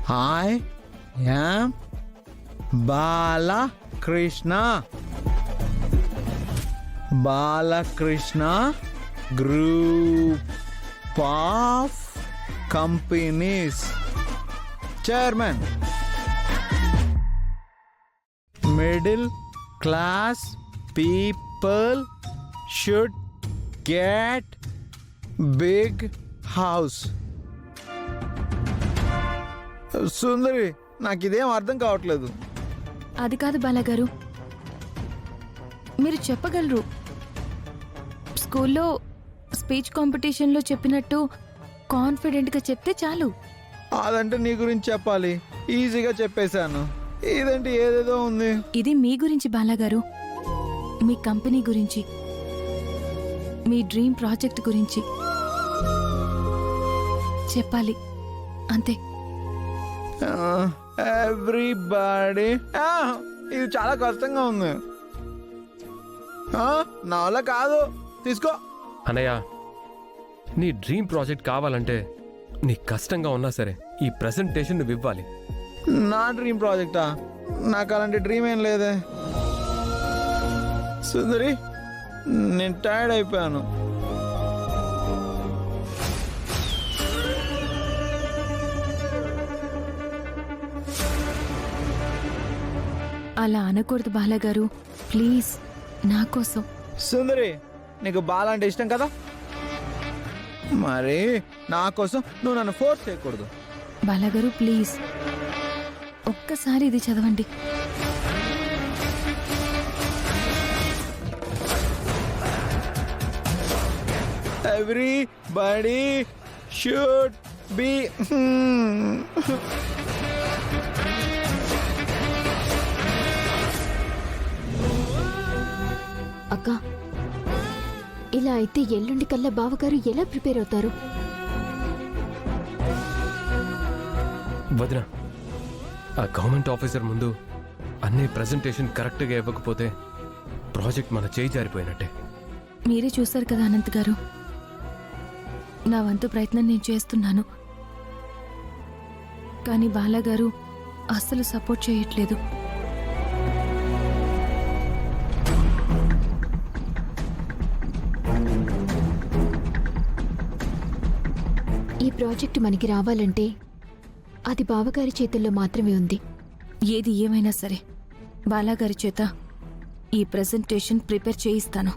I am Balakrishna. Balakrishna Group of Companies Chairman. Middle class people should get big house. సుందరి, నాకు ఇదేం అర్థం కావట్లేదు. అది కాదు బాలగారు, మీరు చెప్పగలరు. స్కూల్లో స్పీచ్ కాంపిటీషన్లో చెప్పినట్టు కాన్ఫిడెంట్గా చెప్తే చాలు. అదంటే నీ గురించి చెప్పాలి, ఈజీగా చెప్పేశాను. ఇదంటే ఏదేదో ఉంది. ఇది మీ గురించి బాలగారు, మీ కంపెనీ గురించి, మీ డ్రీమ్ ప్రాజెక్ట్ గురించి చెప్పాలి అంతే. ఎవ్రీబడి, ఇది చాలా కష్టంగా ఉంది. నా వల్ల కాదు, తీసుకో. అన్నయ్య, నీ డ్రీమ్ ప్రాజెక్ట్ కావాలంటే నీ కష్టంగా ఉన్నా సరే ఈ ప్రెజెంటేషన్ నువ్వు ఇవ్వాలి. నా డ్రీమ్ ప్రాజెక్టా? నాకు అలాంటి డ్రీమ్ ఏం లేదే. సుందరి, నేను టైర్డ్ అయిపోయాను. అలా అనకూడదు బాలగారు, ప్లీజ్, నా కోసం. సుందరి, నీకు బాల అంటే ఇష్టం కదా, మరి నా కోసం నువ్వు నన్ను ఫోర్స్ చేయకూడదు. బాలగారు ప్లీజ్, ఒక్కసారి ఇది చదవండి. Everybody should be. అక్క, ఇలా అయితే ఎల్లుండి కల్లా బావగారు ఎలా ప్రిపేర్ అవుతారు? వదిన, ఆ గవర్నమెంట్ ఆఫీసర్ ముందు అన్ని ప్రెజెంటేషన్ కరెక్ట్గా ఇవ్వకపోతే ప్రాజెక్ట్ మన చేయి జారిపోయినట్టే. మీరే చూశారు కదా అనంత్ గారు, నా వంతు ప్రయత్నం నేను చేస్తున్నాను, కానీ బాలగారు అస్సలు సపోర్ట్ చేయట్లేదు. ఈ ప్రాజెక్టు మనకి రావాలంటే అది బావగారి చేతుల్లో మాత్రమే ఉంది. ఏది ఏమైనా సరే బాలాగారి చేత ఈ ప్రెజెంటేషన్ ప్రిపేర్ చేయిస్తాను.